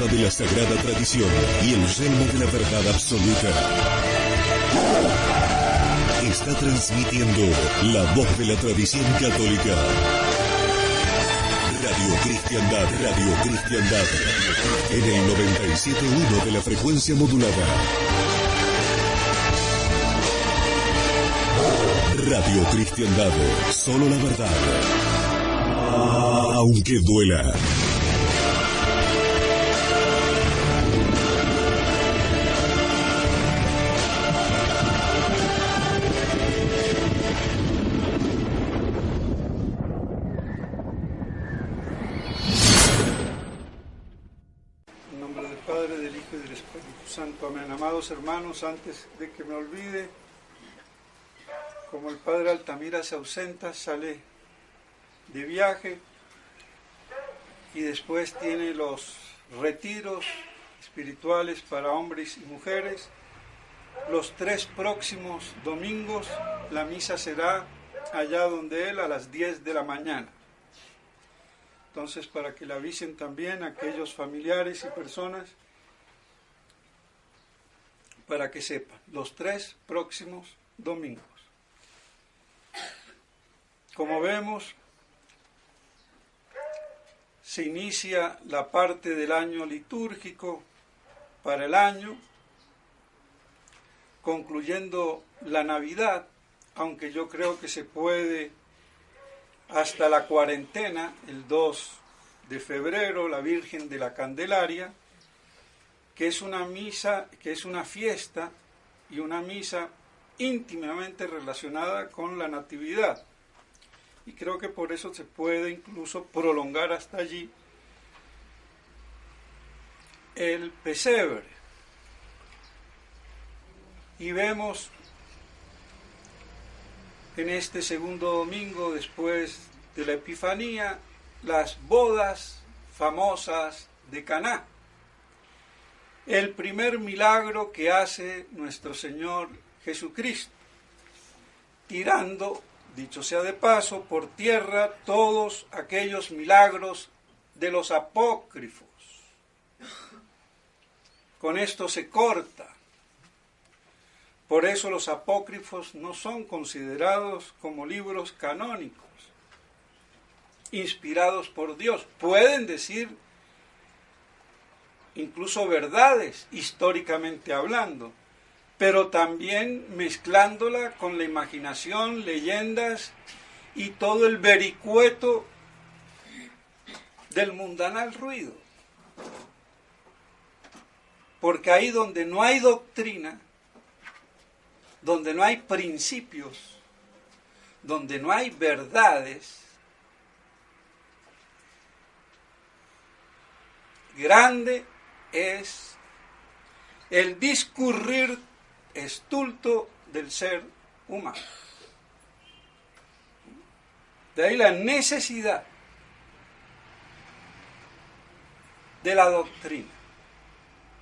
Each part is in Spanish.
de la sagrada tradición y el yelmo de la verdad absoluta. Está transmitiendo la voz de la tradición católica. Radio Cristiandad, en el 97.1 de la frecuencia modulada. Radio Cristiandad, solo la verdad, aunque duela. En nombre del Padre, del Hijo y del Espíritu Santo. Amén. Amados hermanos, antes de que me olvide, como el Padre Altamira se ausenta, sale de viaje y después tiene los retiros espirituales para hombres y mujeres. Los 3 próximos domingos la misa será allá donde él a las 10 de la mañana. Entonces, para que le avisen también a aquellos familiares y personas, para que sepan, los 3 próximos domingos. Como vemos, se inicia la parte del año litúrgico para el año, concluyendo la Navidad, aunque yo creo que se puede hasta la cuarentena, el 2 de febrero, la Virgen de la Candelaria, que es una misa, que es una fiesta y una misa íntimamente relacionada con la Natividad. Y creo que por eso se puede incluso prolongar hasta allí el pesebre. Y vemos en este segundo domingo después de la Epifanía las bodas famosas de Caná. El primer milagro que hace nuestro Señor Jesucristo, tirando, dicho sea de paso, por tierra todos aquellos milagros de los apócrifos. Con esto se corta. Por eso los apócrifos no son considerados como libros canónicos, inspirados por Dios. Pueden decir incluso verdades, históricamente hablando, pero también mezclándola con la imaginación, leyendas y todo el vericueto del mundanal ruido. Porque ahí donde no hay doctrina, donde no hay principios, donde no hay verdades, grande es el discurrir estulto del ser humano. De ahí la necesidad de la doctrina,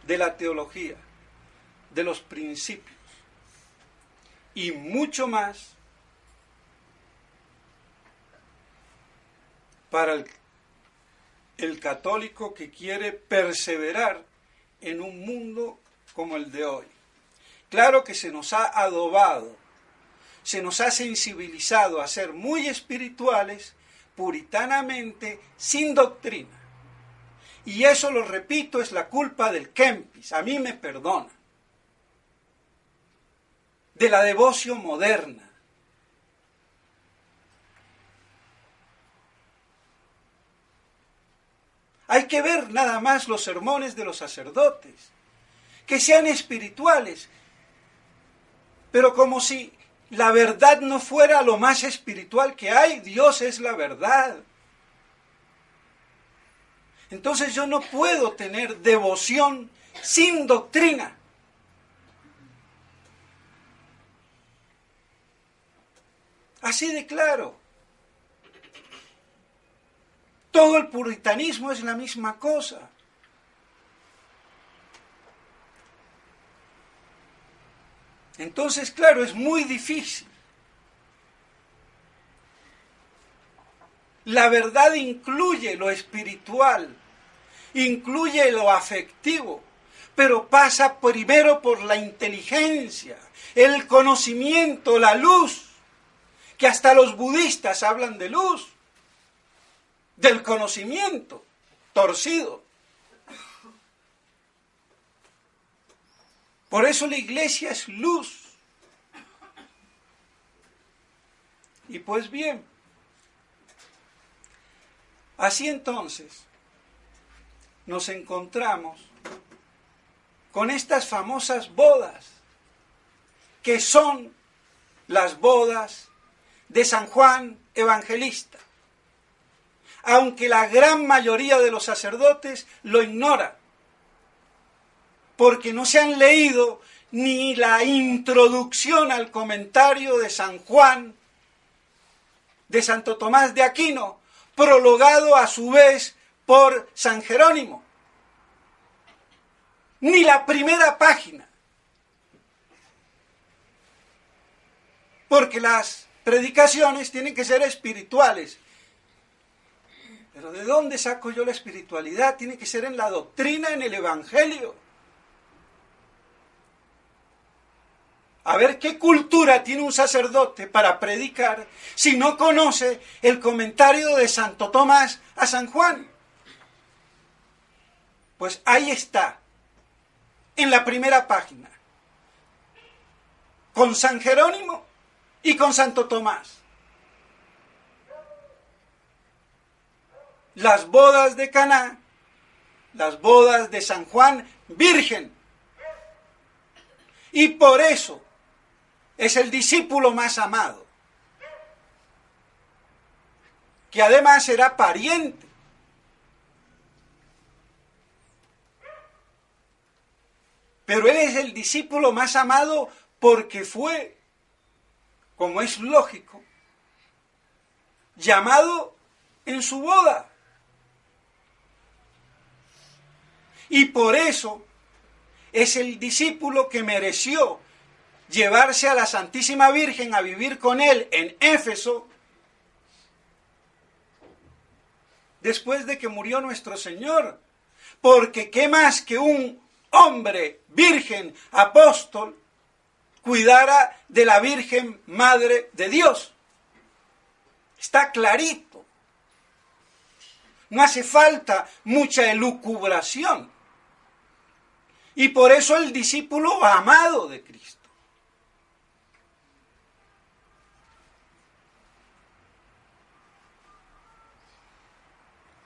de la teología, de los principios y mucho más para el católico que quiere perseverar en un mundo como el de hoy. Claro que se nos ha adobado, se nos ha sensibilizado a ser muy espirituales, puritanamente, sin doctrina. Y eso, lo repito, es la culpa del Kempis, a mí me perdona, de la devoción moderna. Hay que ver nada más los sermones de los sacerdotes, que sean espirituales, pero como si la verdad no fuera lo más espiritual que hay. Dios es la verdad. Entonces yo no puedo tener devoción sin doctrina. Así de claro. Todo el puritanismo es la misma cosa. Entonces, claro, es muy difícil. La verdad incluye lo espiritual incluye lo afectivo, pero pasa primero por la inteligencia, el conocimiento, la luz, que hasta los budistas hablan de luz, del conocimiento torcido. Por eso la iglesia es luz. Y pues bien, así entonces nos encontramos con estas famosas bodas, que son las bodas de San Juan Evangelista, aunque la gran mayoría de los sacerdotes lo ignora, porque no se han leído ni la introducción al comentario de San Juan, de Santo Tomás de Aquino, prologado a su vez por San Jerónimo, ni la primera página, porque las predicaciones tienen que ser espirituales. Pero ¿de dónde saco yo la espiritualidad? Tiene que ser en la doctrina, en el Evangelio. A ver qué cultura tiene un sacerdote para predicar si no conoce el comentario de Santo Tomás a San Juan. Pues ahí está, en la primera página, con San Jerónimo y con Santo Tomás. Las bodas de Caná, las bodas de San Juan virgen. Y por eso es el discípulo más amado, que además era pariente. Pero él es el discípulo más amado porque fue, como es lógico, llamado en su boda. Y por eso es el discípulo que mereció llevarse a la Santísima Virgen a vivir con él en Éfeso, después de que murió nuestro Señor. Porque qué más que un hombre virgen, apóstol, cuidara de la Virgen Madre de Dios. Está clarito. No hace falta mucha elucubración. Y por eso el discípulo amado de Cristo.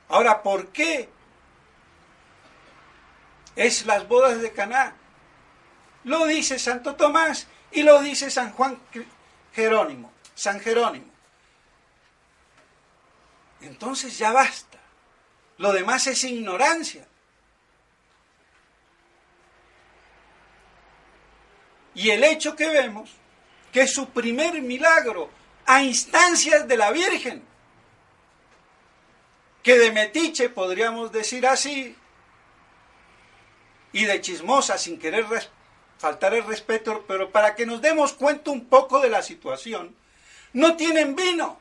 Ahora, ¿por qué es las bodas de Caná? Lo dice Santo Tomás y lo dice San Juan Jerónimo, San Jerónimo. Entonces ya basta. Lo demás es ignorancia. Y el hecho que vemos, que es su primer milagro a instancias de la Virgen, que de metiche, podríamos decir así, y de chismosa, sin querer faltar el respeto, pero para que nos demos cuenta un poco de la situación, no tienen vino.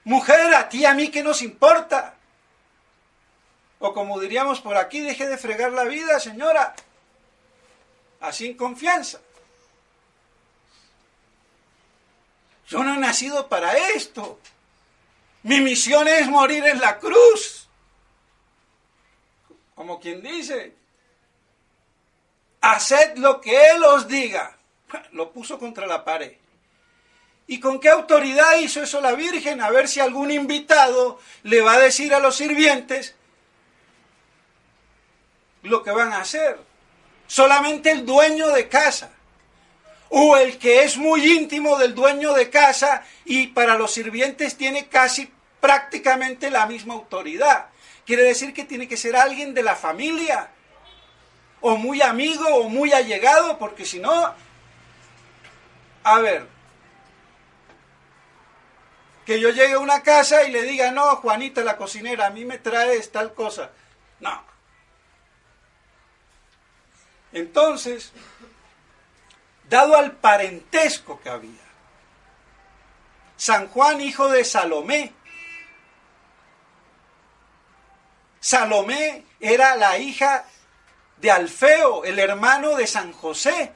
Mujer, a ti y a mí, ¿qué nos importa? O como diríamos por aquí, deje de fregar la vida, señora, así en confianza. Yo no he nacido para esto. Mi misión es morir en la cruz. Como quien dice, haced lo que Él os diga. Lo puso contra la pared. ¿Y con qué autoridad hizo eso la Virgen? A ver si algún invitado le va a decir a los sirvientes lo que van a hacer. Solamente el dueño de casa, o el que es muy íntimo del dueño de casa y para los sirvientes tiene casi prácticamente la misma autoridad. Quiere decir que tiene que ser alguien de la familia, o muy amigo, o muy allegado, porque si no, a ver, que yo llegue a una casa y le diga, no, Juanita, la cocinera, a mí me traes tal cosa. No. Entonces, dado al parentesco que había, San Juan, hijo de Salomé, Salomé era la hija de Alfeo, el hermano de San José.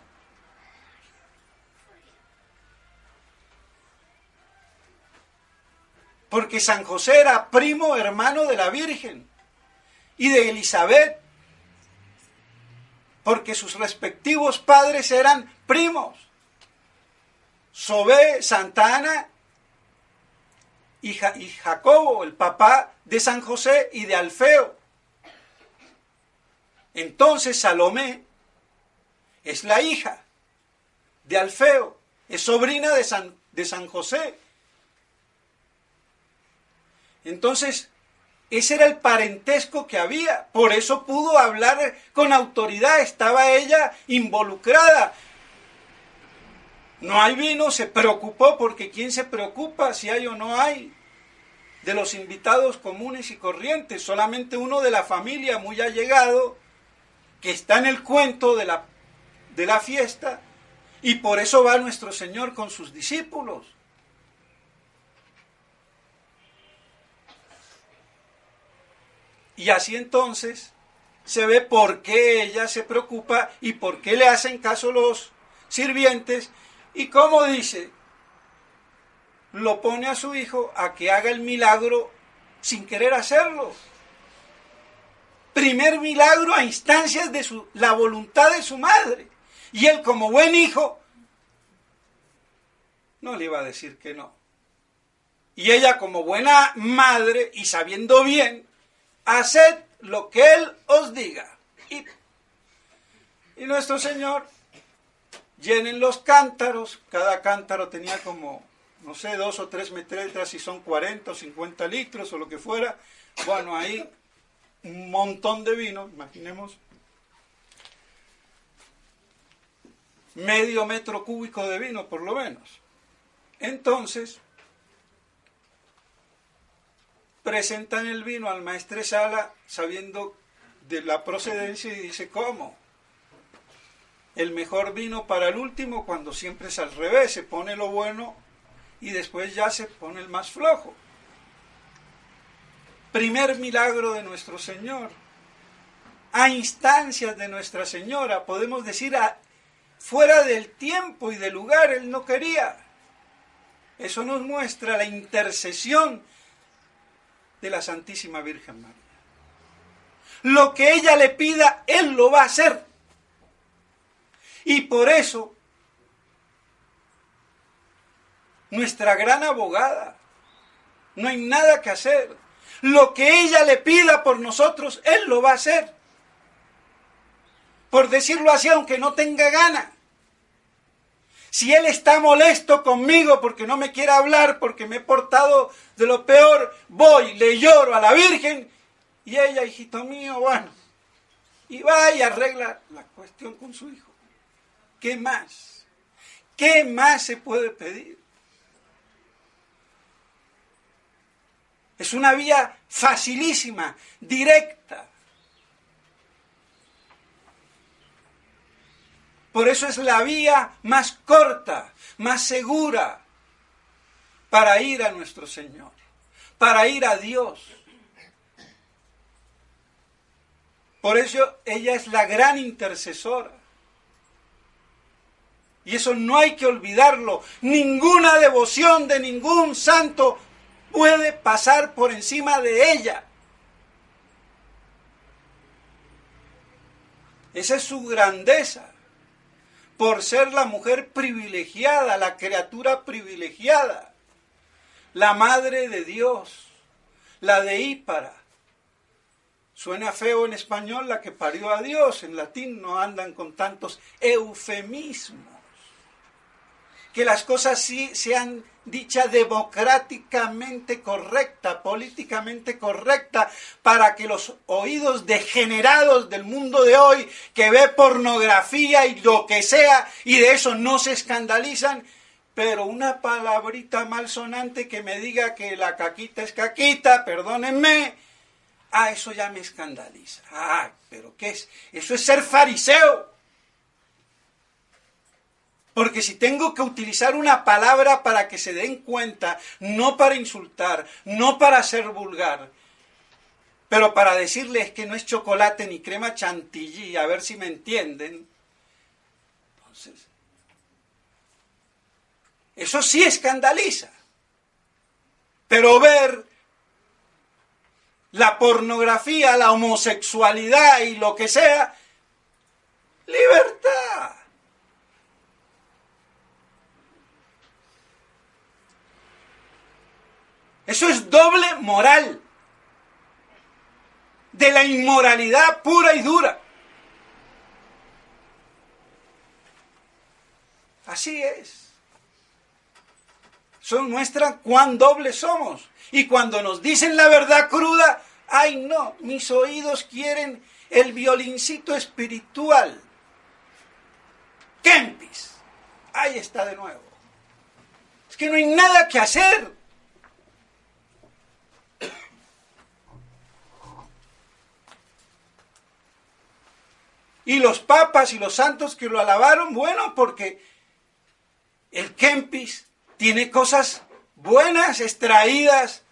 Porque San José era primo hermano de la Virgen y de Elizabeth, porque sus respectivos padres eran primos. Sobé, Santa Ana y Jacobo, el papá de San José y de Alfeo. Entonces Salomé es la hija de Alfeo, es sobrina de San José. Entonces, ese era el parentesco que había, por eso pudo hablar con autoridad, estaba ella involucrada. No hay vino, se preocupó, porque ¿quién se preocupa si hay o no hay? De los invitados comunes y corrientes, solamente uno de la familia muy allegado, que está en el cuento de la fiesta, y por eso va nuestro Señor con sus discípulos. Y así entonces se ve por qué ella se preocupa y por qué le hacen caso los sirvientes. Y como dice, lo pone a su hijo a que haga el milagro sin querer hacerlo. Primer milagro a instancias de la voluntad de su madre. Y él, como buen hijo, no le iba a decir que no. Y ella, como buena madre y sabiendo bien, haced lo que Él os diga. Y nuestro Señor, llenen los cántaros. Cada cántaro tenía como, no sé, 2 o 3 metretas, si son 40 o 50 litros o lo que fuera. Bueno, ahí un montón de vino, imaginemos. Medio metro cúbico de vino, por lo menos. Entonces, presentan el vino al maestresala sabiendo de la procedencia y dice, ¿cómo? El mejor vino para el último, cuando siempre es al revés, se pone lo bueno y después ya se pone el más flojo. Primer milagro de nuestro Señor, a instancias de Nuestra Señora, podemos decir, fuera del tiempo y del lugar, Él no quería. Eso nos muestra la intercesión de la Santísima Virgen María. Lo que ella le pida, Él lo va a hacer. Y por eso, nuestra gran abogada, no hay nada que hacer. Lo que ella le pida por nosotros, Él lo va a hacer. Por decirlo así, aunque no tenga gana. Si Él está molesto conmigo porque no me quiere hablar, porque me he portado de lo peor, voy, le lloro a la Virgen y ella, hijito mío, bueno, y va y arregla la cuestión con su hijo. ¿Qué más? ¿Qué más se puede pedir? Es una vía facilísima, directa. Por eso es la vía más corta, más segura para ir a nuestro Señor, para ir a Dios. Por eso ella es la gran intercesora. Y eso no hay que olvidarlo. Ninguna devoción de ningún santo puede pasar por encima de ella. Esa es su grandeza. Por ser la mujer privilegiada, la criatura privilegiada, la madre de Dios, la deípara. Suena feo en español, la que parió a Dios, en latín no andan con tantos eufemismos. Que las cosas sí sean dichas democráticamente correcta, políticamente correcta, para que los oídos degenerados del mundo de hoy, que ve pornografía y lo que sea, y de eso no se escandalizan, pero una palabrita malsonante que me diga que la caquita es caquita, perdónenme, eso ya me escandaliza. ¿Pero qué es? Eso es ser fariseo. Porque si tengo que utilizar una palabra para que se den cuenta, no para insultar, no para ser vulgar, Pero para decirles que no es chocolate ni crema chantilly, a ver si me entienden, entonces, eso sí escandaliza. Pero ver la pornografía, la homosexualidad y lo que sea, libertad. Eso es doble moral, de la inmoralidad pura y dura. Así es. Eso muestra cuán dobles somos. Y cuando nos dicen la verdad cruda, ay no, mis oídos quieren el violincito espiritual. Kempis. Ahí está de nuevo. Es que no hay nada que hacer. Y los papas y los santos que lo alabaron, bueno, porque el Kempis tiene cosas buenas extraídas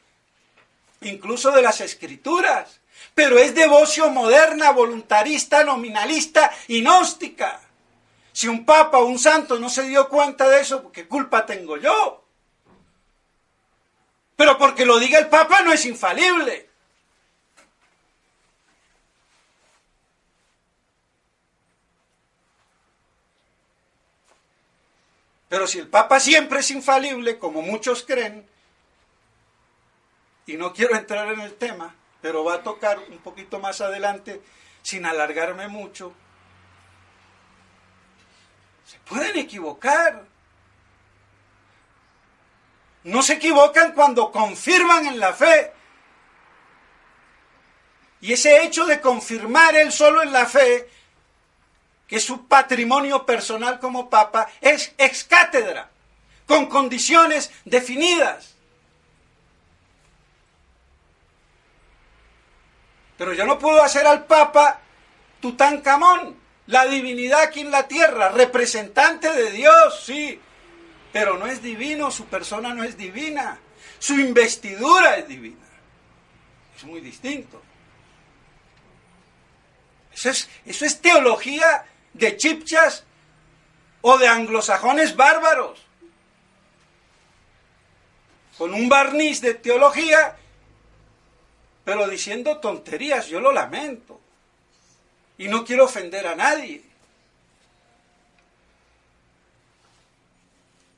incluso de las escrituras, pero es devoción moderna, voluntarista, nominalista y gnóstica. Si un papa o un santo no se dio cuenta de eso, ¿qué culpa tengo yo? Pero porque lo diga el papa no es infalible. Pero si el Papa siempre es infalible, como muchos creen, y no quiero entrar en el tema, pero va a tocar un poquito más adelante, sin alargarme mucho, se pueden equivocar. No se equivocan cuando confirman en la fe. Y ese hecho de confirmar él solo en la fe, que es su patrimonio personal como papa, es ex cátedra, con condiciones definidas. Pero yo no puedo hacer al papa Tutankamón, la divinidad aquí en la tierra, representante de Dios, sí, pero no es divino, su persona no es divina, su investidura es divina. Es muy distinto. Eso es teología de chipchas o de anglosajones bárbaros, con un barniz de teología, pero diciendo tonterías. Yo lo lamento y no quiero ofender a nadie.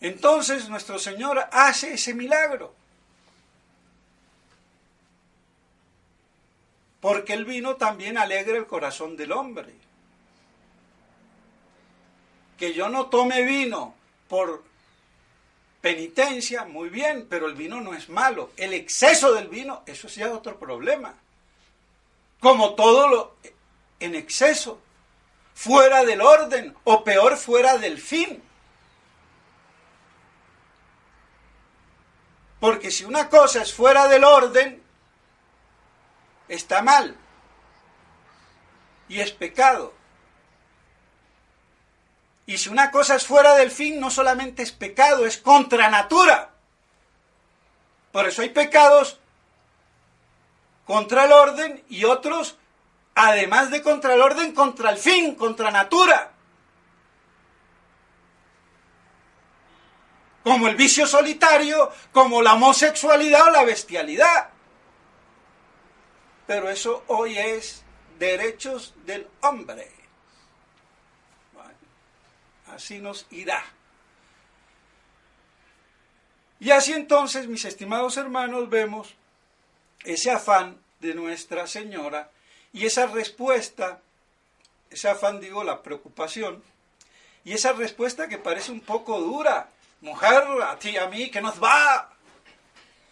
Entonces nuestro Señor hace ese milagro, porque el vino también alegra el corazón del hombre. Que yo no tome vino por penitencia, muy bien, pero el vino no es malo. El exceso del vino, eso sí es otro problema. Como todo lo en exceso, fuera del orden, o peor, fuera del fin. Porque si una cosa es fuera del orden, está mal y es pecado. Y si una cosa es fuera del fin, no solamente es pecado, es contra natura. Por eso hay pecados contra el orden y otros, además de contra el orden, contra el fin, contra natura. Como el vicio solitario, como la homosexualidad o la bestialidad. Pero eso hoy es derechos del hombre. Bueno, así nos irá. Y así entonces, mis estimados hermanos, vemos ese afán de Nuestra Señora y esa respuesta, ese afán, digo, la preocupación, y esa respuesta que parece un poco dura. Mujer, a ti y a mí, ¿qué nos va?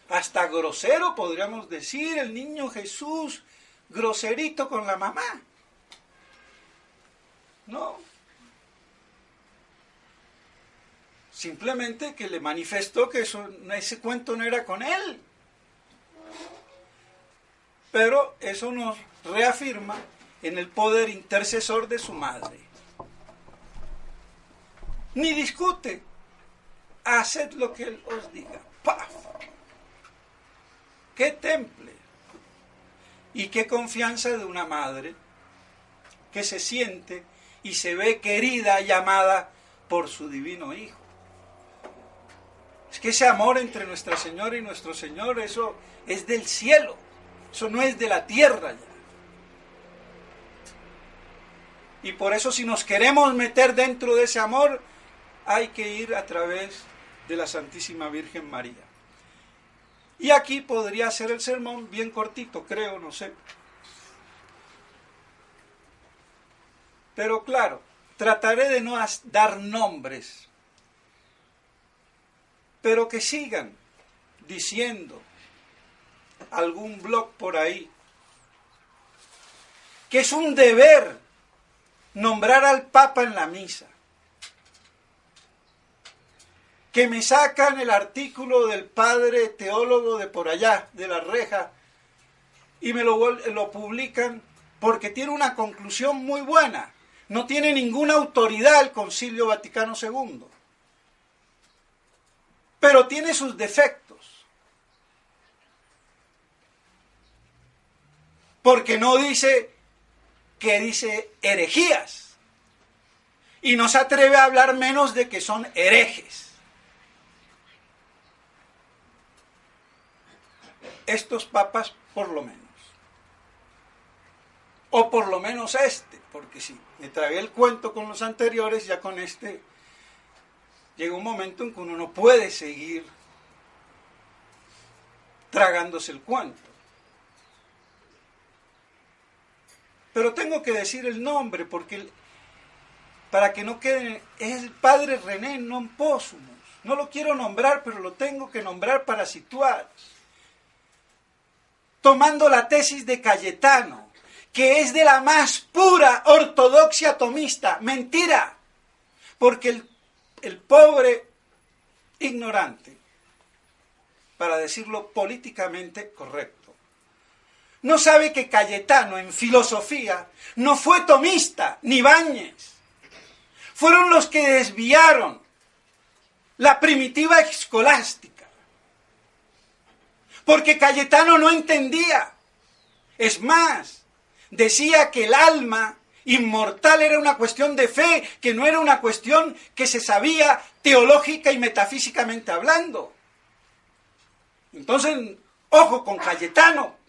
Hasta grosero, podríamos decir, el niño Jesús, groserito con la mamá. No. Simplemente que le manifestó que ese cuento no era con él. Pero eso nos reafirma en el poder intercesor de su madre. Ni discute. Haced lo que él os diga. ¡Paf! ¡Qué temple! Y qué confianza de una madre que se siente y se ve querida y amada por su divino Hijo. Es que ese amor entre Nuestra Señora y nuestro Señor, eso es del cielo, eso no es de la tierra ya. Y por eso, si nos queremos meter dentro de ese amor, hay que ir a través de la Santísima Virgen María. Y aquí podría ser el sermón bien cortito, creo, no sé. Pero claro, trataré de no dar nombres, pero que sigan diciendo algún blog por ahí que es un deber nombrar al Papa en la misa, que me sacan el artículo del padre teólogo de por allá, de la reja, y me lo publican porque tiene una conclusión muy buena. No tiene ninguna autoridad el Concilio Vaticano II, pero tiene sus defectos. Porque no dice que dice herejías, y no se atreve a hablar menos de que son herejes. Estos papas, por lo menos. O por lo menos este, porque si me tragué el cuento con los anteriores, ya con este llega un momento en que uno no puede seguir tragándose el cuento. Pero tengo que decir el nombre, porque para que no quede, es el padre René non Possumus. No lo quiero nombrar, pero lo tengo que nombrar para situar. Tomando la tesis de Cayetano, que es de la más pura ortodoxia tomista. Mentira, porque el pobre ignorante, para decirlo políticamente correcto, no sabe que Cayetano en filosofía no fue tomista, ni Báñez. Fueron los que desviaron la primitiva escolástica. Porque Cayetano no entendía. Es más, decía que el alma inmortal era una cuestión de fe, que no era una cuestión que se sabía teológica y metafísicamente hablando. Entonces, ojo con Cayetano.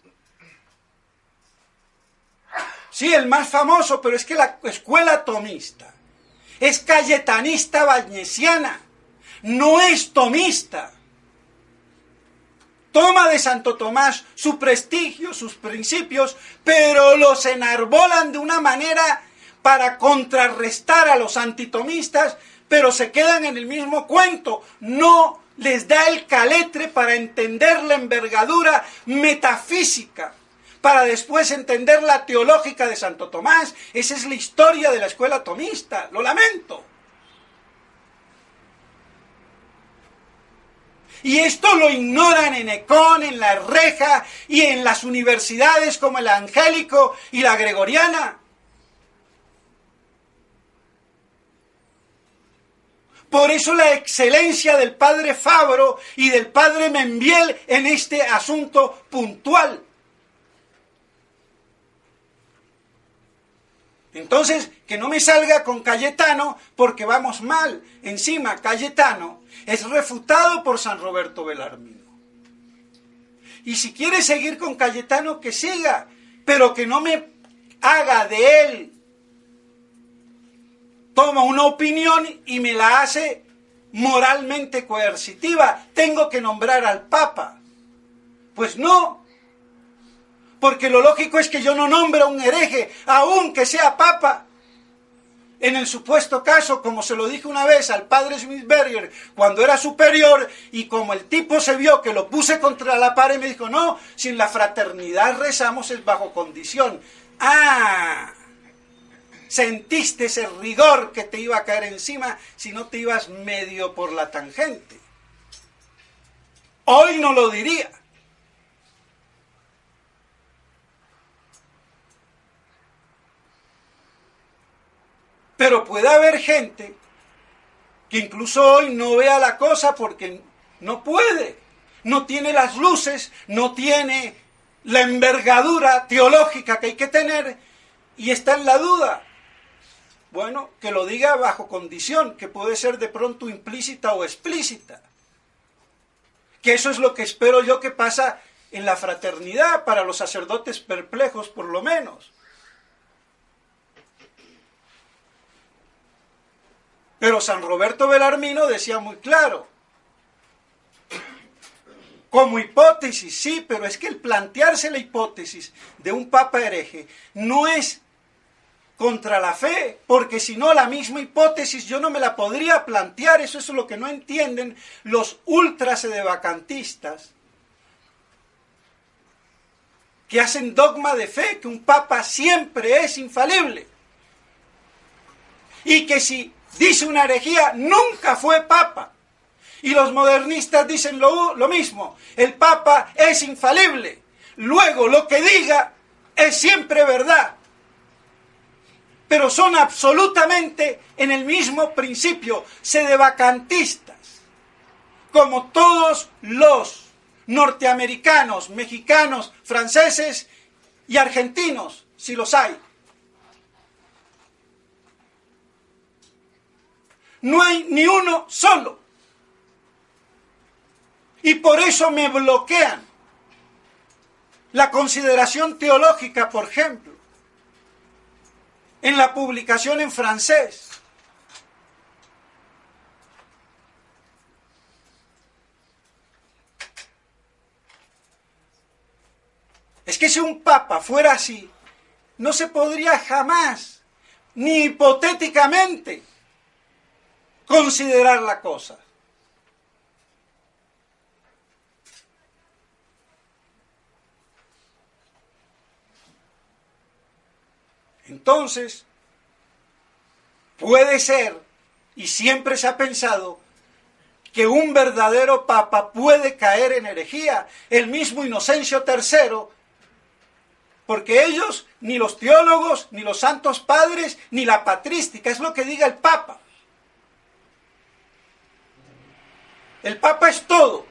Sí, el más famoso, pero es que la escuela tomista es cayetanista bañesiana, no es tomista. Toma de Santo Tomás su prestigio, sus principios, pero los enarbolan de una manera para contrarrestar a los antitomistas, pero se quedan en el mismo cuento. No les da el caletre para entender la envergadura metafísica, para después entender la teológica de Santo Tomás. Esa es la historia de la escuela tomista, lo lamento. Y esto lo ignoran en Ecón, en la Reja y en las universidades como el Angélico y la Gregoriana. Por eso la excelencia del padre Fabro y del padre Membiel en este asunto puntual. Entonces, que no me salga con Cayetano porque vamos mal. Encima, Cayetano es refutado por San Roberto Belarmino. Y si quiere seguir con Cayetano, que siga, pero que no me haga de él. Toma una opinión y me la hace moralmente coercitiva. Tengo que nombrar al Papa. Pues no. Porque lo lógico es que yo no nombre a un hereje, aunque sea papa. En el supuesto caso, como se lo dije una vez al padre Smithberger, cuando era superior, y como el tipo se vio que lo puse contra la pared, me dijo, no, si en la fraternidad rezamos es bajo condición. Ah, sentiste ese rigor que te iba a caer encima si no te ibas medio por la tangente. Hoy no lo diría. Pero puede haber gente que incluso hoy no vea la cosa porque no puede, no tiene las luces, no tiene la envergadura teológica que hay que tener y está en la duda. Bueno, que lo diga bajo condición, que puede ser de pronto implícita o explícita. Que eso es lo que espero yo que pasa en la fraternidad, para los sacerdotes perplejos por lo menos. Pero San Roberto Belarmino decía muy claro, como hipótesis, sí, pero es que el plantearse la hipótesis de un papa hereje no es contra la fe, porque si no la misma hipótesis yo no me la podría plantear. Eso es lo que no entienden los ultrasedevacantistas, que hacen dogma de fe, que un papa siempre es infalible, y que si dice una herejía nunca fue papa. Y los modernistas dicen lo mismo, el papa es infalible, luego lo que diga es siempre verdad. Pero son absolutamente en el mismo principio, sedevacantistas, como todos los norteamericanos, mexicanos, franceses y argentinos, si los hay. No hay ni uno solo. Y por eso me bloquean la consideración teológica, por ejemplo, en la publicación en francés. Es que si un papa fuera así, no se podría jamás, ni hipotéticamente, considerar la cosa. Entonces, puede ser, y siempre se ha pensado, que un verdadero papa puede caer en herejía. El mismo Inocencio III, porque ellos, ni los teólogos, ni los santos padres, ni la patrística, es lo que diga el papa. El papa es todo.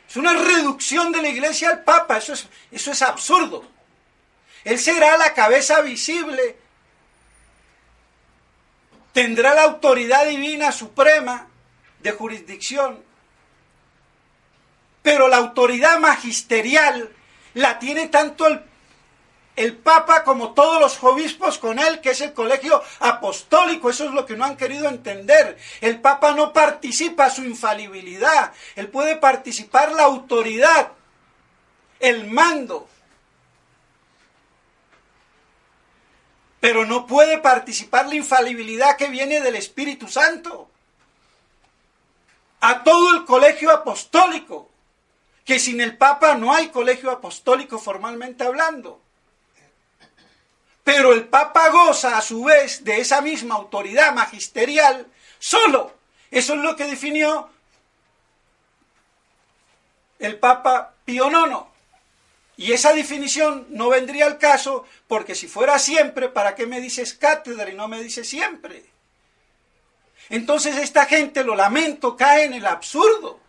Es una reducción de la iglesia al papa, eso es absurdo. Él será la cabeza visible, tendrá la autoridad divina suprema de jurisdicción, pero la autoridad magisterial la tiene tanto el Papa como todos los obispos con él, que es el colegio apostólico. Eso es lo que no han querido entender. El Papa no participa su infalibilidad, él puede participar la autoridad, el mando, pero no puede participar la infalibilidad que viene del Espíritu Santo. A todo el colegio apostólico, que sin el Papa no hay colegio apostólico formalmente hablando. Pero el Papa goza a su vez de esa misma autoridad magisterial solo. Eso es lo que definió el Papa Pío IX. Y esa definición no vendría al caso, porque si fuera siempre, ¿para qué me dices cátedra y no me dices siempre? Entonces esta gente, lo lamento, cae en el absurdo.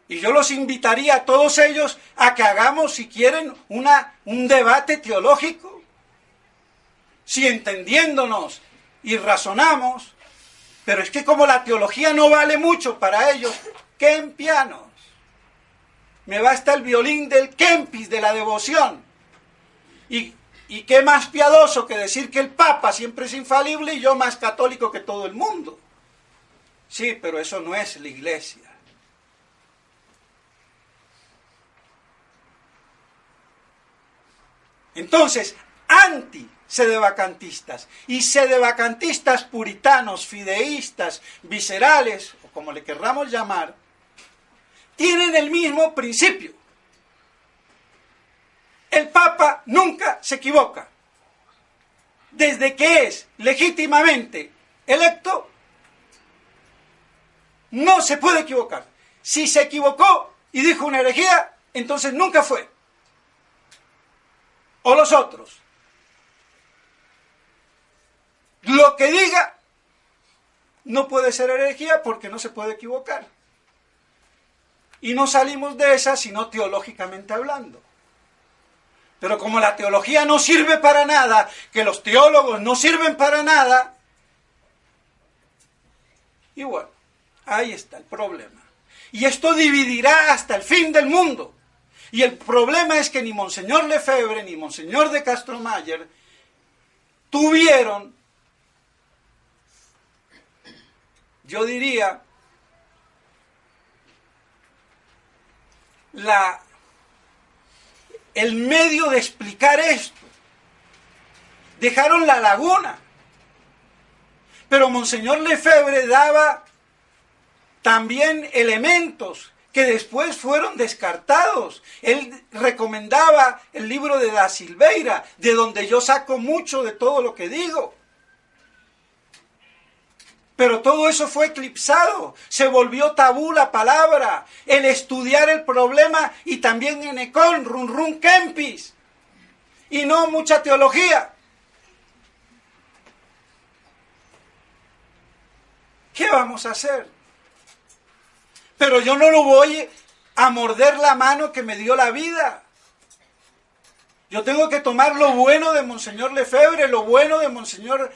Y yo los invitaría a todos ellos a que hagamos, si quieren, un debate teológico. Si entendiéndonos y razonamos, pero es que como la teología no vale mucho para ellos, kempianos. Me basta el violín del kempis, de la devoción. Y qué más piadoso que decir que el Papa siempre es infalible y yo más católico que todo el mundo. Sí, pero eso no es la Iglesia. Entonces, anti-sedevacantistas y sedevacantistas puritanos, fideístas, viscerales, o como le querramos llamar, tienen el mismo principio. El Papa nunca se equivoca. Desde que es legítimamente electo, no se puede equivocar. Si se equivocó y dijo una herejía, entonces nunca fue. O los otros. Lo que diga no puede ser herejía porque no se puede equivocar. Y no salimos de esa sino teológicamente hablando. Pero como la teología no sirve para nada, que los teólogos no sirven para nada, y bueno, ahí está el problema. Y esto dividirá hasta el fin del mundo. Y el problema es que ni Monseñor Lefebvre ni Monseñor de Castromayer tuvieron, yo diría, el medio de explicar esto. Dejaron la laguna. Pero Monseñor Lefebvre daba también elementos que después fueron descartados. Él recomendaba el libro de Da Silveira, de donde yo saco mucho de todo lo que digo. Pero todo eso fue eclipsado, se volvió tabú la palabra, el estudiar el problema y también en Econ, run run kempis, y no mucha teología. ¿Qué vamos a hacer? Pero yo no lo voy a morder la mano que me dio la vida. Yo tengo que tomar lo bueno de Monseñor Lefebvre, lo bueno de Monseñor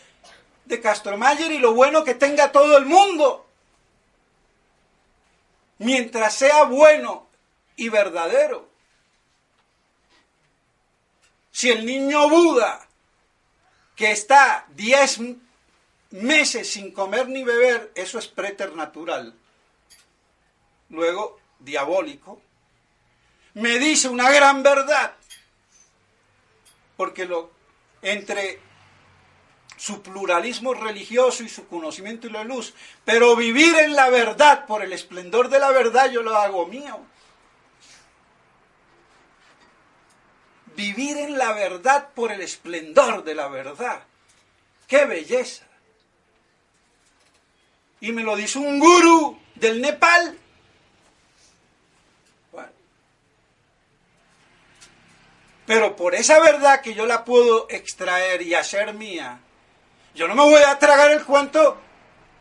de Castromayer y lo bueno que tenga todo el mundo. Mientras sea bueno y verdadero. Si el niño Buda, que está 10 meses sin comer ni beber, eso es preternatural. Luego, diabólico, me dice una gran verdad, porque entre su pluralismo religioso y su conocimiento y la luz, pero vivir en la verdad, por el esplendor de la verdad, yo lo hago mío. Vivir en la verdad por el esplendor de la verdad. ¡Qué belleza! Y me lo dice un gurú del Nepal. Bueno. Pero por esa verdad que yo la puedo extraer y hacer mía, yo no me voy a tragar el cuento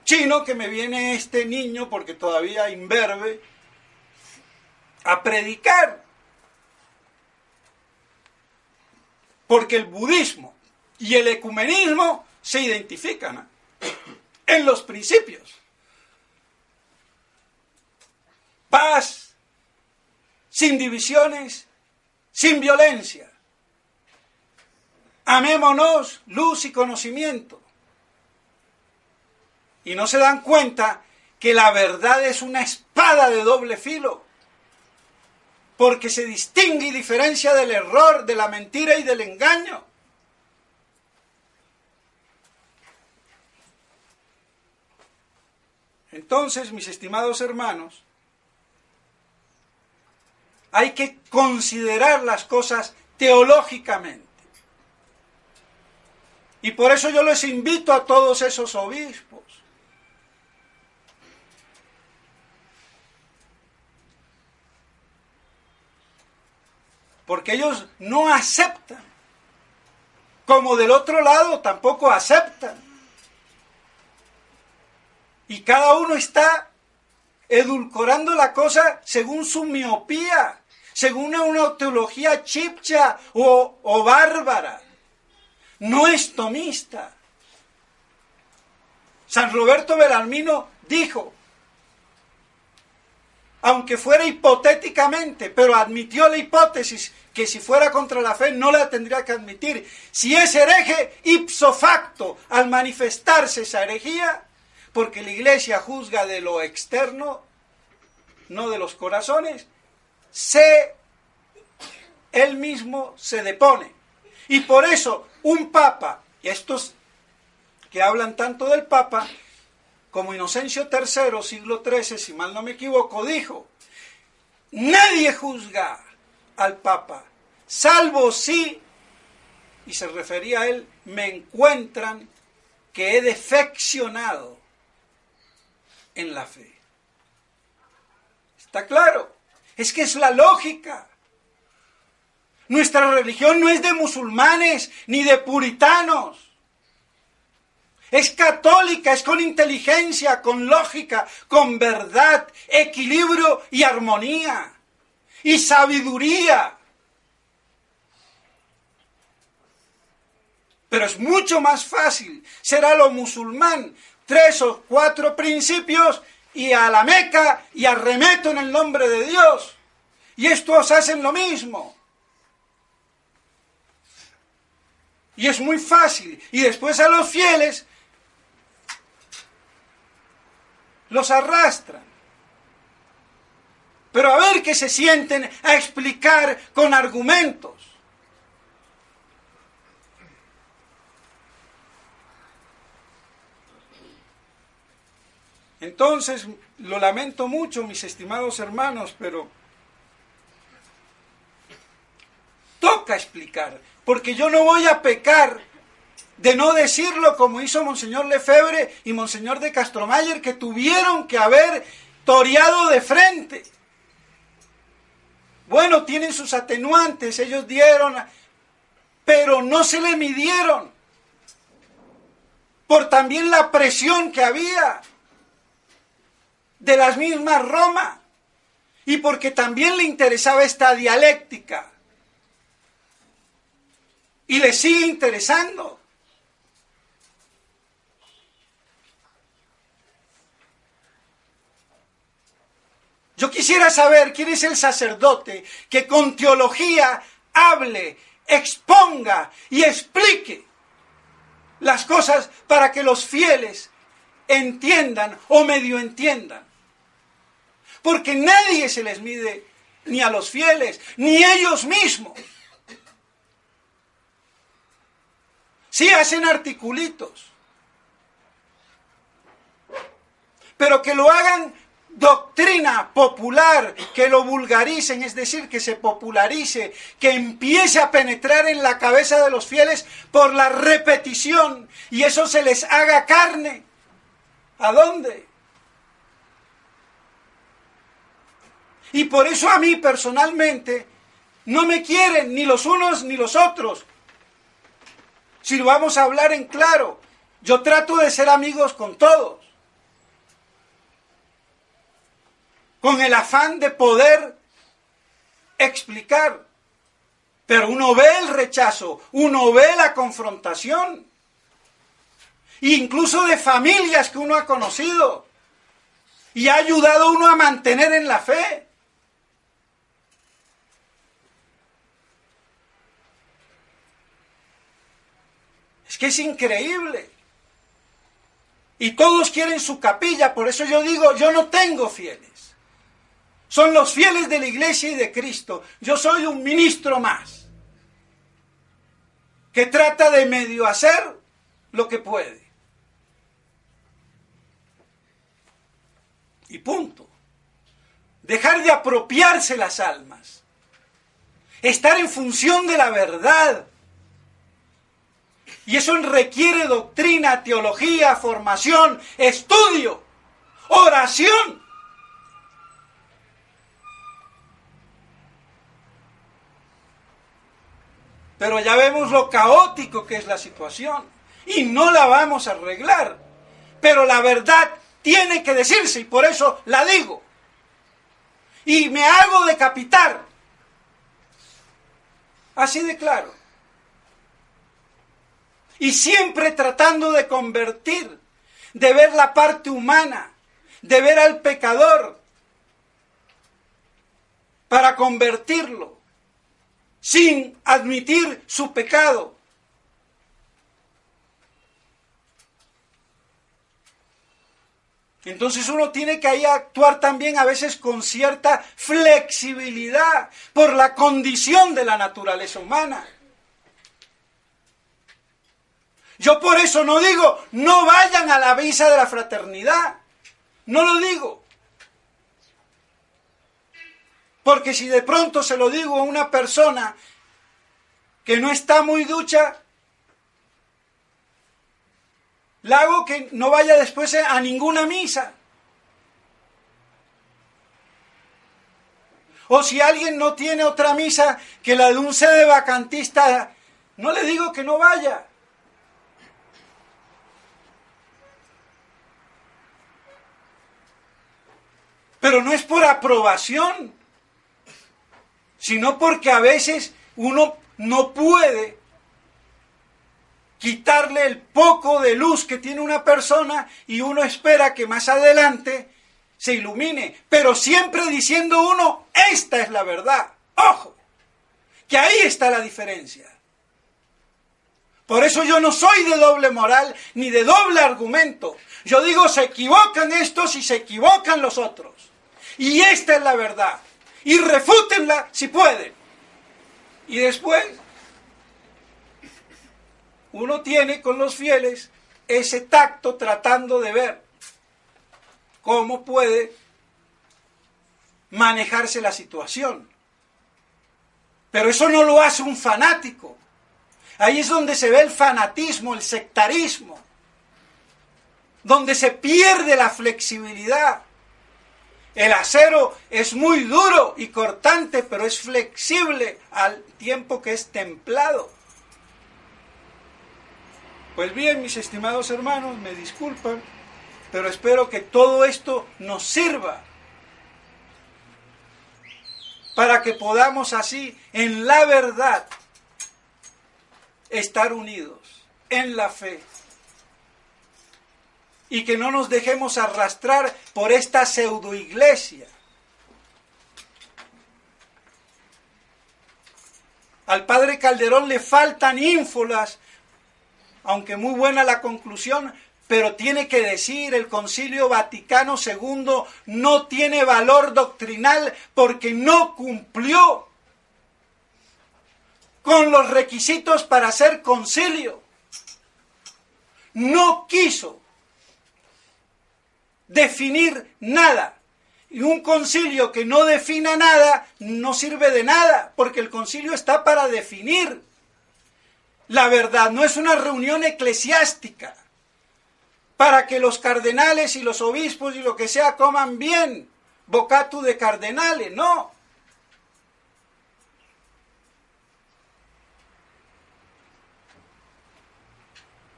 chino que me viene este niño, porque todavía imberbe, a predicar. Porque el budismo y el ecumenismo se identifican en los principios. Paz, sin divisiones, sin violencia. Amémonos, luz y conocimiento. Y no se dan cuenta que la verdad es una espada de doble filo, porque se distingue y diferencia del error, de la mentira y del engaño. Entonces, mis estimados hermanos, hay que considerar las cosas teológicamente. Y por eso yo les invito a todos esos obispos. Porque ellos no aceptan. Como del otro lado tampoco aceptan. Y cada uno está edulcorando la cosa según su miopía, según una teología chipcha o bárbara. No es tomista. San Roberto Belarmino dijo, aunque fuera hipotéticamente, pero admitió la hipótesis que si fuera contra la fe no la tendría que admitir. Si es hereje, ipso facto, al manifestarse esa herejía, porque la Iglesia juzga de lo externo, no de los corazones, él mismo se depone. Y por eso un papa, y estos que hablan tanto del papa, como Inocencio III, siglo XIII, si mal no me equivoco, dijo, nadie juzga al papa, salvo si, y se refería a él, me encuentran que he defeccionado en la fe. ¿Está claro? Es que es la lógica. Nuestra religión no es de musulmanes ni de puritanos. Es católica, es con inteligencia, con lógica, con verdad, equilibrio y armonía. Y sabiduría. Pero es mucho más fácil ser a lo musulmán, 3 o 4 principios y a la Meca y arremeto en el nombre de Dios. Y estos hacen lo mismo. Y es muy fácil. Y después a los fieles los arrastran. Pero a ver que se sienten a explicar con argumentos. Entonces, lo lamento mucho, mis estimados hermanos, pero toca explicar, porque yo no voy a pecar de no decirlo como hizo Monseñor Lefebvre y Monseñor de Castromayer, que tuvieron que haber toreado de frente. Bueno, tienen sus atenuantes, ellos dieron, pero no se le midieron por también la presión que había de las mismas Roma y porque también le interesaba esta dialéctica y le sigue interesando. Yo quisiera saber quién es el sacerdote que con teología hable, exponga y explique las cosas para que los fieles entiendan o medio entiendan. Porque nadie se les mide, ni a los fieles, ni ellos mismos. Sí hacen articulitos, pero que lo hagan doctrina popular, que lo vulgaricen, es decir, que se popularice, que empiece a penetrar en la cabeza de los fieles por la repetición y eso se les haga carne. ¿A dónde? Y por eso a mí personalmente no me quieren ni los unos ni los otros. Si lo vamos a hablar en claro, yo trato de ser amigos con todos, con el afán de poder explicar. Pero uno ve el rechazo, uno ve la confrontación, incluso de familias que uno ha conocido y ha ayudado a uno a mantener en la fe. Es que es increíble. Y todos quieren su capilla, por eso yo digo, yo no tengo fieles. Son los fieles de la Iglesia y de Cristo. Yo soy un ministro más, que trata de medio hacer lo que puede. Y punto. Dejar de apropiarse las almas. Estar en función de la verdad. Y eso requiere doctrina, teología, formación, estudio, oración. Pero ya vemos lo caótico que es la situación y no la vamos a arreglar. Pero la verdad tiene que decirse y por eso la digo. Y me hago decapitar. Así de claro. Y siempre tratando de convertir, de ver la parte humana, de ver al pecador para convertirlo, sin admitir su pecado. Entonces uno tiene que ahí actuar también a veces con cierta flexibilidad por la condición de la naturaleza humana. Yo por eso no digo, no vayan a la misa de la fraternidad. No lo digo. Porque si de pronto se lo digo a una persona que no está muy ducha, le hago que no vaya después a ninguna misa. O si alguien no tiene otra misa que la de un sede vacantista, no le digo que no vaya. Pero no es por aprobación, sino porque a veces uno no puede quitarle el poco de luz que tiene una persona y uno espera que más adelante se ilumine, pero siempre diciendo uno, esta es la verdad. ¡Ojo! Que ahí está la diferencia. Por eso yo no soy de doble moral ni de doble argumento. Yo digo, se equivocan estos y se equivocan los otros. Y esta es la verdad. Y refútenla si pueden. Y después, uno tiene con los fieles ese tacto tratando de ver cómo puede manejarse la situación. Pero eso no lo hace un fanático. Ahí es donde se ve el fanatismo, el sectarismo, donde se pierde la flexibilidad. El acero es muy duro y cortante, pero es flexible al tiempo que es templado. Pues bien, mis estimados hermanos, me disculpan, pero espero que todo esto nos sirva para que podamos así, en la verdad, estar unidos en la fe y que no nos dejemos arrastrar por esta pseudoiglesia. Al padre Calderón le faltan ínfulas, aunque muy buena la conclusión, pero tiene que decir el Concilio Vaticano II no tiene valor doctrinal porque no cumplió con los requisitos para ser concilio. No quiso definir nada. Y un concilio que no defina nada no sirve de nada, porque el concilio está para definir la verdad. No es una reunión eclesiástica para que los cardenales y los obispos y lo que sea coman bien, bocatu de cardenales, no.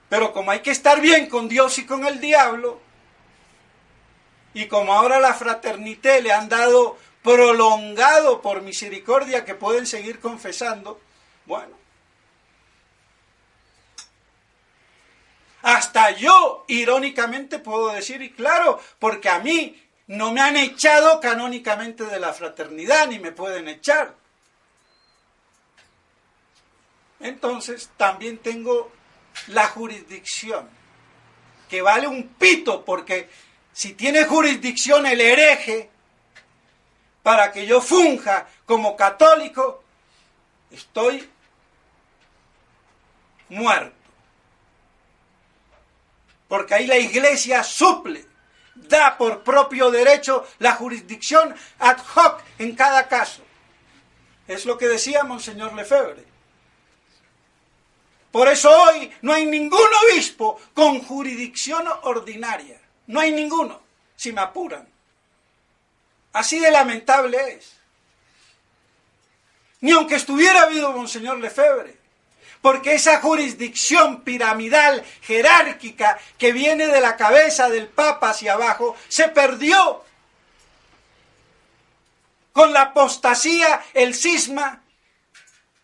Pero como hay que estar bien con Dios y con el diablo, y como ahora la fraternité le han dado prolongado por misericordia que pueden seguir confesando, bueno, hasta yo irónicamente puedo decir, y claro, porque a mí no me han echado canónicamente de la fraternidad, ni me pueden echar. Entonces también tengo la jurisdicción, que vale un pito, porque si tiene jurisdicción el hereje para que yo funja como católico, estoy muerto. Porque ahí la Iglesia suple, da por propio derecho la jurisdicción ad hoc en cada caso. Es lo que decía Monseñor Lefebvre. Por eso hoy no hay ningún obispo con jurisdicción ordinaria. No hay ninguno, si me apuran. Así de lamentable es. Ni aunque estuviera vivo Monseñor Lefebvre. Porque esa jurisdicción piramidal, jerárquica, que viene de la cabeza del Papa hacia abajo, se perdió con la apostasía, el cisma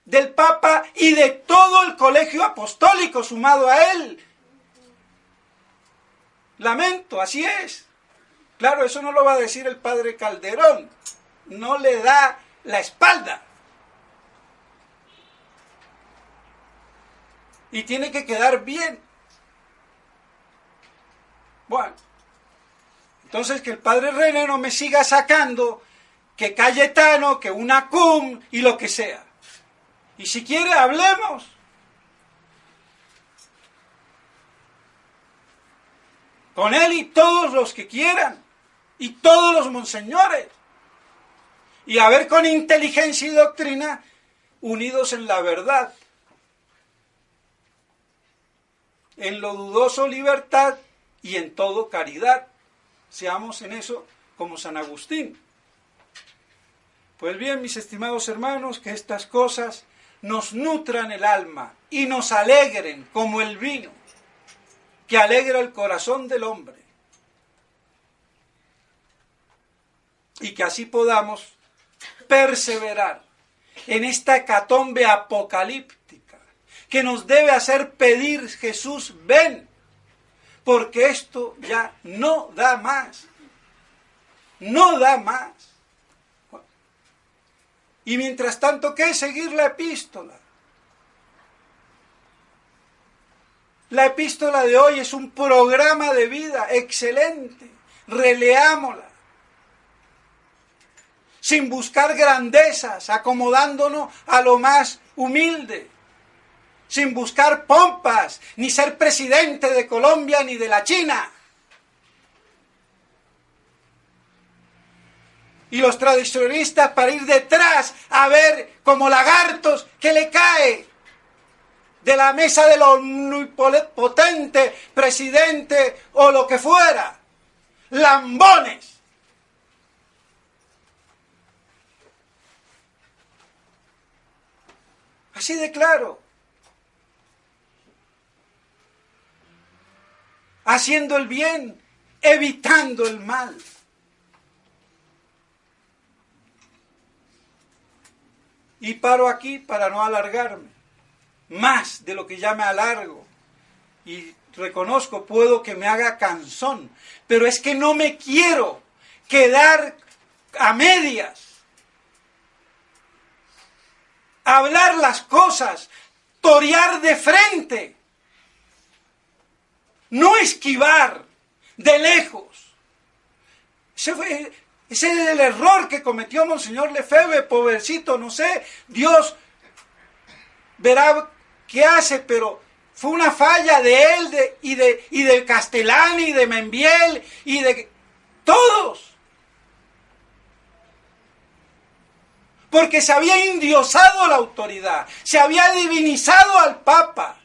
del Papa y de todo el colegio apostólico sumado a él. Lamento, así es. Claro, eso no lo va a decir el padre Calderón. No le da la espalda. Y tiene que quedar bien. Bueno, entonces que el padre René no me siga sacando que Cayetano, que una cum y lo que sea. Y si quiere, hablemos. Con él y todos los que quieran. Y todos los monseñores. Y a ver con inteligencia y doctrina unidos en la verdad. En lo dudoso libertad y en todo caridad. Seamos en eso como San Agustín. Pues bien, mis estimados hermanos, que estas cosas nos nutran el alma y nos alegren como el vino, que alegra el corazón del hombre. y que así podamos perseverar en esta hecatombe apocalíptica que nos debe hacer pedir: Jesús, ven, porque esto ya no da más, no da más. Y mientras tanto, ¿qué es seguir la epístola? La epístola de hoy es un programa de vida excelente, releámosla, sin buscar grandezas, acomodándonos a lo más humilde, sin buscar pompas, ni ser presidente de Colombia ni de la China. Y los tradicionalistas para ir detrás a ver como lagartos que le cae de la mesa del omnipotente presidente o lo que fuera. Lambones. Así de claro. Haciendo el bien, evitando el mal. Y paro aquí para no alargarme más de lo que ya me alargo. Y reconozco, puedo que me haga cansón, pero es que no me quiero quedar a medias. Hablar las cosas, torear de frente, no esquivar de lejos. Ese es el error que cometió Monseñor Lefebvre, pobrecito, no sé, Dios verá qué hace, pero fue una falla de él y de Castellani, y de Membiel, y de todos. Porque se había endiosado la autoridad, se había divinizado al Papa.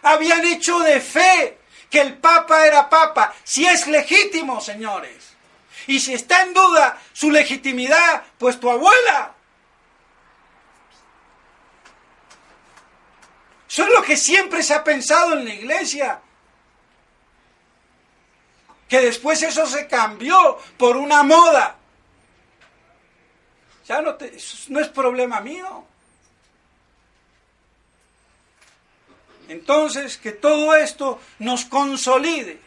Habían hecho de fe que el Papa era Papa, si es legítimo, señores. Y si está en duda su legitimidad, pues tu abuela. Eso es lo que siempre se ha pensado en la Iglesia. Que después eso se cambió por una moda. Ya eso no es problema mío. Entonces, que todo esto nos consolide.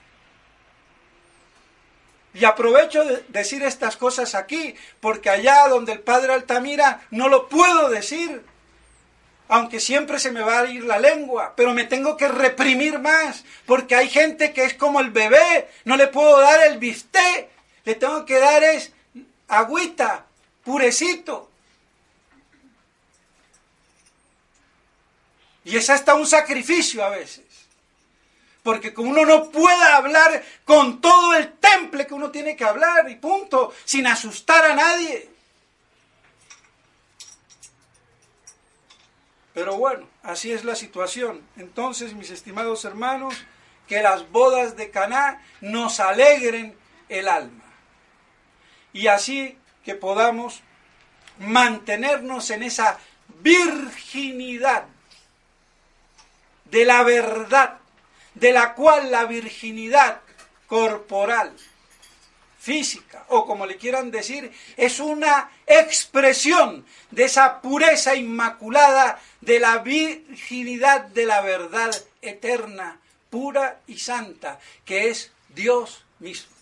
Y aprovecho de decir estas cosas aquí, porque allá donde el padre Altamira no lo puedo decir, aunque siempre se me va a ir la lengua, pero me tengo que reprimir más, porque hay gente que es como el bebé, no le puedo dar el bistec, le tengo que dar es agüita, purecito. Y es hasta un sacrificio a veces. Porque como uno no puede hablar con todo el temple que uno tiene que hablar, y punto, sin asustar a nadie. Pero bueno, así es la situación. Entonces, mis estimados hermanos, que las bodas de Caná nos alegren el alma. Y así que podamos mantenernos en esa virginidad de la verdad, de la cual la virginidad corporal, física, o como le quieran decir, es una expresión de esa pureza inmaculada de la virginidad de la verdad eterna, pura y santa, que es Dios mismo.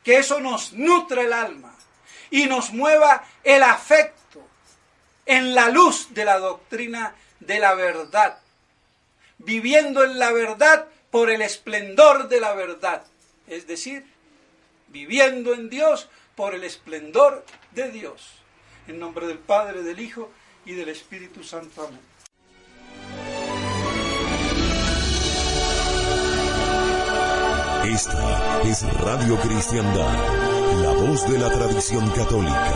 Que eso nos nutra el alma y nos mueva el afecto en la luz de la doctrina de la verdad, viviendo en la verdad por el esplendor de la verdad, es decir, viviendo en Dios por el esplendor de Dios. En nombre del Padre, del Hijo y del Espíritu Santo. Amén. Esta es Radio Cristiandad, la voz de la tradición católica.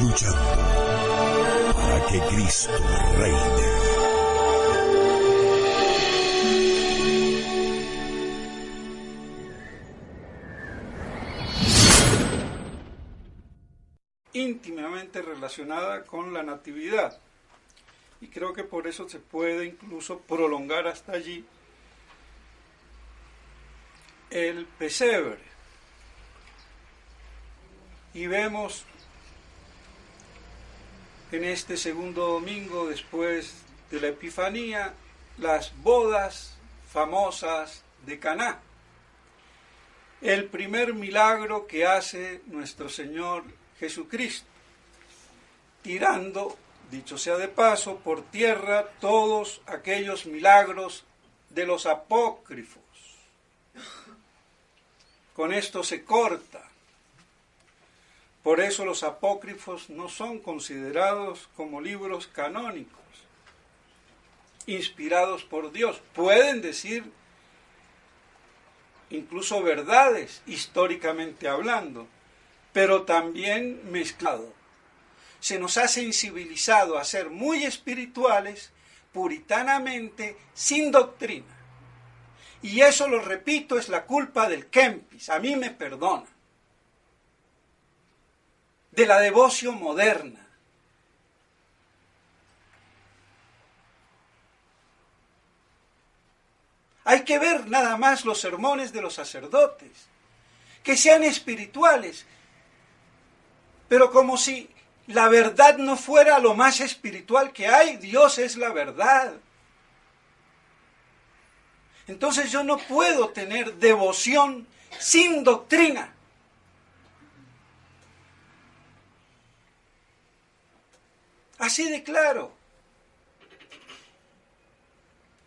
Luchando para que Cristo reine. Íntimamente relacionada con la natividad. Y creo que por eso se puede incluso prolongar hasta allí, el pesebre y vemos en este segundo domingo después de la Epifanía las bodas famosas de Caná. El primer milagro que hace nuestro Señor Jesucristo, tirando, dicho sea de paso, por tierra todos aquellos milagros de los apócrifos. Con esto se corta. Por eso los apócrifos no son considerados como libros canónicos, inspirados por Dios. Pueden decir incluso verdades, históricamente hablando, pero también mezclado. Se nos ha sensibilizado a ser muy espirituales, puritanamente, sin doctrina. Y eso, lo repito, es la culpa del Kempis. A mí me perdona. De la devoción moderna. Hay que ver nada más los sermones de los sacerdotes, que sean espirituales, pero como si la verdad no fuera lo más espiritual que hay. Dios es la verdad. Entonces yo no puedo tener devoción sin doctrina. Así de claro.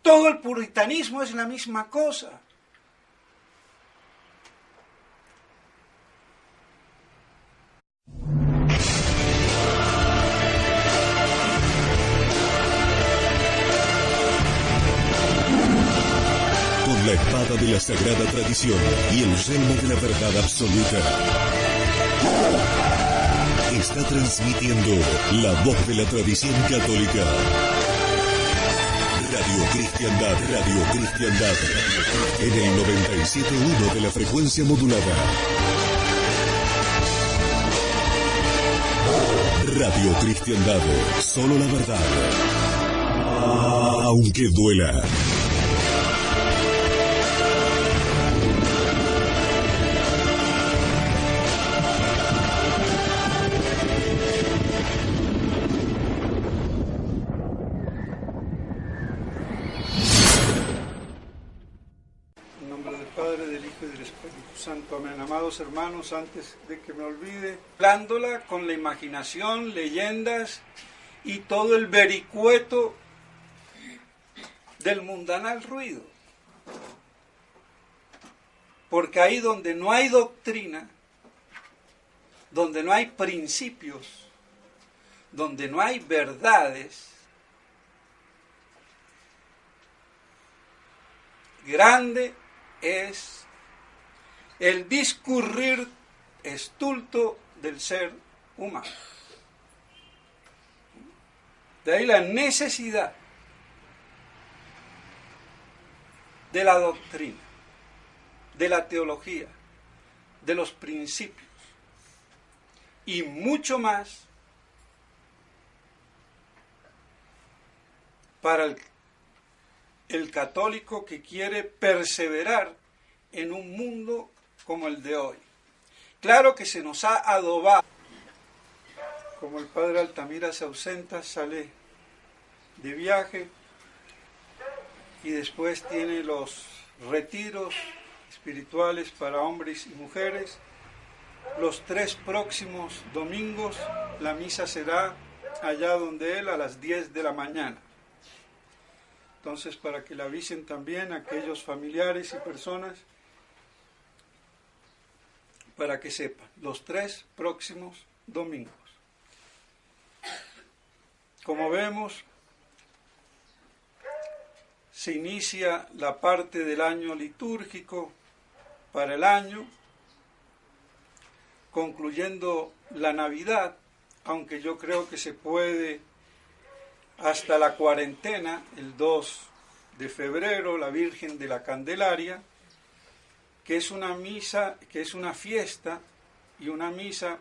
Todo el puritanismo es la misma cosa. Con la espada de la sagrada tradición y el yelmo de la verdad absoluta, está transmitiendo la voz de la tradición católica. Radio Cristiandad, en el 97.1 de la frecuencia modulada. Radio Cristiandad, solo la verdad, aunque duela. Santo, amén. Amados hermanos, antes de que me olvide, hablándola con la imaginación, leyendas y todo el vericueto del mundanal ruido. Porque ahí donde no hay doctrina, donde no hay principios, donde no hay verdades, grande es el discurrir estulto del ser humano. De ahí la necesidad de la doctrina, de la teología, de los principios y mucho más para el católico que quiere perseverar en un mundo como el de hoy. Claro que se nos ha adobado. Como el padre Altamira se ausenta, sale de viaje y después tiene los retiros espirituales para hombres y mujeres. Los 3 próximos domingos la misa será allá donde él a las 10 de la mañana. Entonces, para que le avisen también a aquellos familiares y personas, para que sepan, los 3 próximos domingos. Como vemos, se inicia la parte del año litúrgico para el año, concluyendo la Navidad, aunque yo creo que se puede hasta la cuarentena, el 2 de febrero, la Virgen de la Candelaria, que es una misa, que es una fiesta y una misa